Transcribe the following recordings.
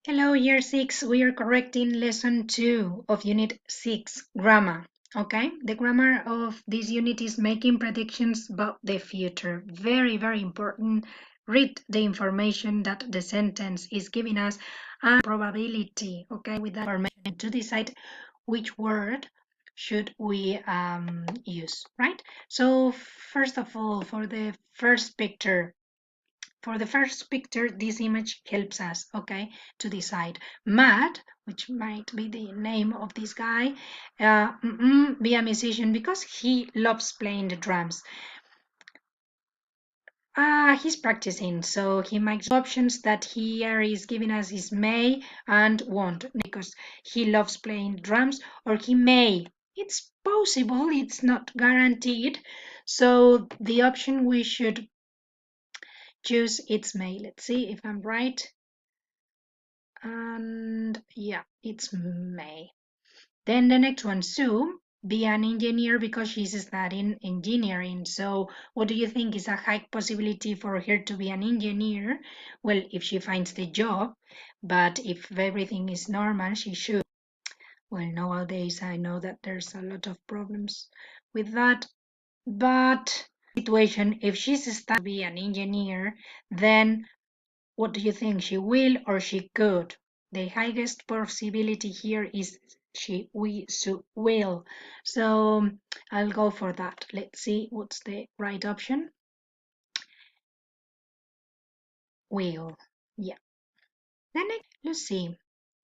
Hello, year 6. We are correcting lesson 2 of unit 6, grammar. Okay, the grammar of this unit is making predictions about the future. Very, very important. Read the information that the sentence is giving us and probability. Okay, with that information to decide which word should we use, right? So, first of all, for the first picture, this image helps us, okay, to decide. Matt, which might be the name of this guy, be a musician because he loves playing the drums. He's practicing, so he makes options that here is giving us is may and won't because he loves playing drums, or he may. It's possible, it's not guaranteed. So the option we should choose it's may. Let's see if I'm right. And yeah, it's May. Then the next one, Sue, be an engineer because she's studying engineering. So what do you think is a high possibility for her to be an engineer? Well, if she finds the job, but if everything is normal, she should. Well, nowadays I know that there's a lot of problems with that, but situation, if she's studying to be an engineer, then what do you think? She will or she could? The highest possibility here is will. So I'll go for that. Let's see what's the right option. Will. Yeah. Then Lucy.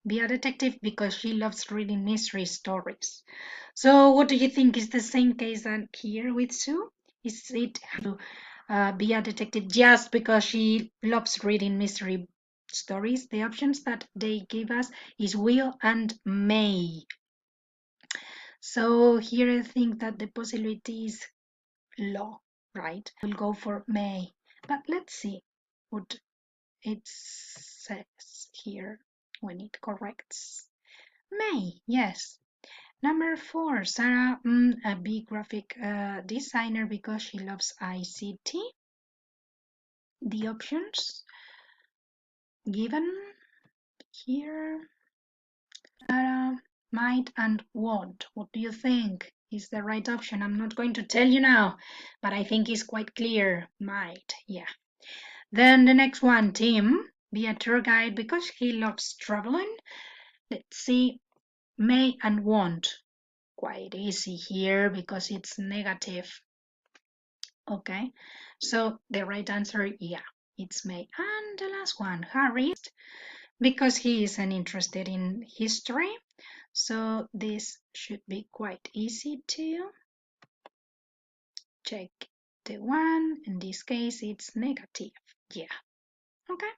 Be a detective because she loves reading mystery stories. So what do you think is the same case than here with Sue? Is it to be a detective just because she loves reading mystery stories? The options that they give us is will and may. So here I think that the possibility is low, right? We'll go for may. But let's see what it says here when it corrects. May, yes. Number 4, Sarah, a big graphic designer because she loves ICT. The options given here, Sarah, might and won't. What do you think is the right option? I'm not going to tell you now, but I think it's quite clear. Might, yeah. Then the next one, Tim, be a tour guide because he loves traveling. Let's see, may and won't. Quite easy here because it's negative. Okay, so the right answer, yeah, it's May. And the last one, Harry, because he is interested in history. So this should be quite easy to check. The one, in this case, it's negative. Yeah, okay.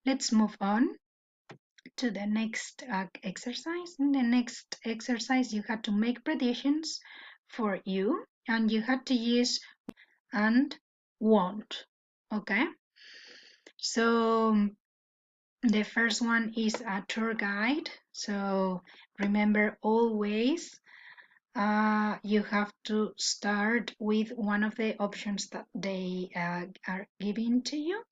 Let's move on to the next exercise. In the next exercise, you had to make predictions for you, and you had to use and won't. Okay, so the first one is a tour guide. So remember, always you have to start with one of the options that they are giving to you.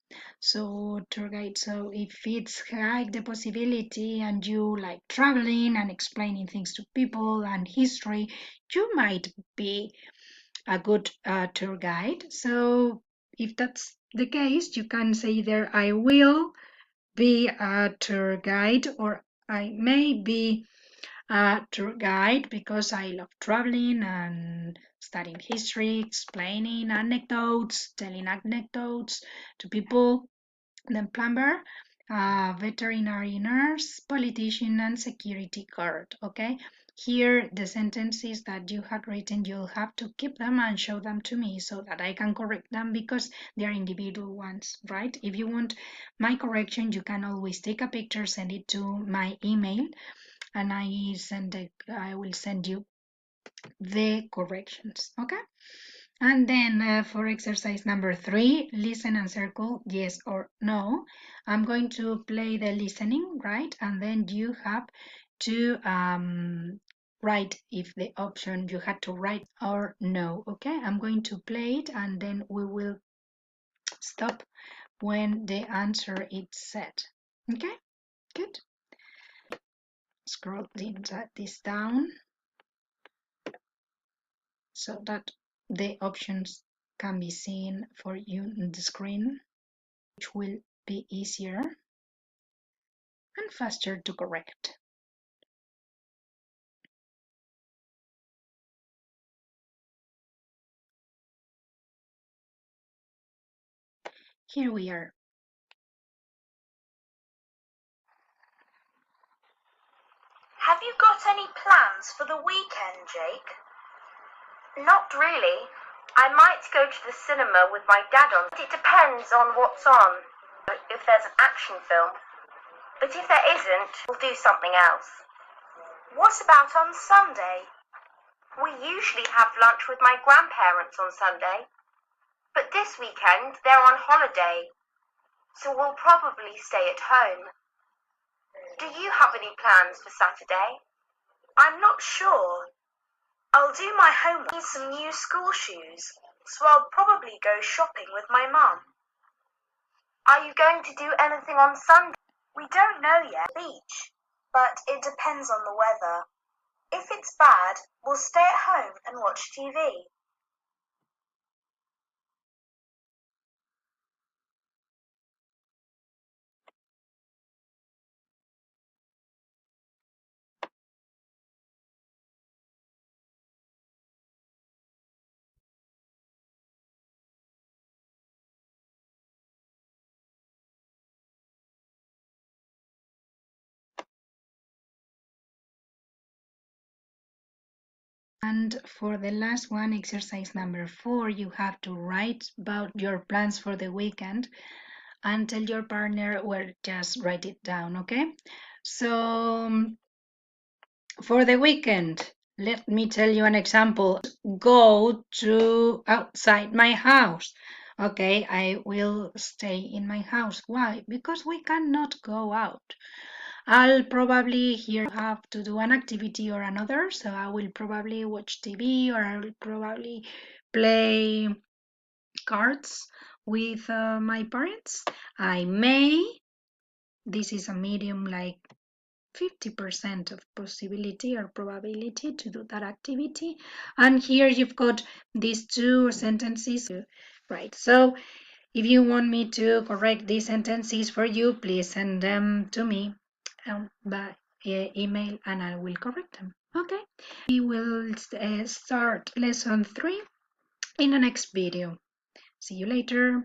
So tour guide, so if it's high the possibility and you like traveling and explaining things to people and history, you might be a good tour guide. So if that's the case, you can say either I will be a tour guide or I may be a tour guide because I love traveling and studying history, explaining anecdotes, telling anecdotes to people. Then plumber, veterinary nurse, politician, and security guard. Okay, here the sentences that you had written, you'll have to keep them and show them to me so that I can correct them because they're individual ones, right? If you want my correction, you can always take a picture, send it to my email, and I will send you the corrections. Okay. And then for exercise number 3, listen and circle yes or no. I'm going to play the listening, right? And then you have to write if the option you had to write or no. Okay, I'm going to play it and then we will stop when the answer is set. Okay, Good. Scroll this down so that the options can be seen for you on the screen, which will be easier and faster to correct. Here we are. Have you got any plans for the weekend, Jake? Not really. I might go to the cinema with my dad on. It depends on what's on. If there's an action film. But if there isn't, we'll do something else. What about on Sunday? We usually have lunch with my grandparents on Sunday. But this weekend they're on holiday. So we'll probably stay at home. Do you have any plans for Saturday? I'm not sure. I'll do my homework. I need some new school shoes, so I'll probably go shopping with my mum. Are you going to do anything on Sunday? We don't know yet. Beach, but it depends on the weather. If it's bad, we'll stay at home and watch TV. And for the last one, exercise number 4, you have to write about your plans for the weekend and tell your partner, well, just write it down, okay? So for the weekend, let me tell you an example. Go to outside my house. Okay, I will stay in my house. Why? Because we cannot go out. I'll probably here have to do an activity or another, so I will probably watch TV or I will probably play cards with my parents. I may, this is a medium like 50% of possibility or probability to do that activity. And here you've got these two sentences, right? So if you want me to correct these sentences for you, please send them to me by email and I will correct them. Okay, we will start lesson 3 in the next video. See you later.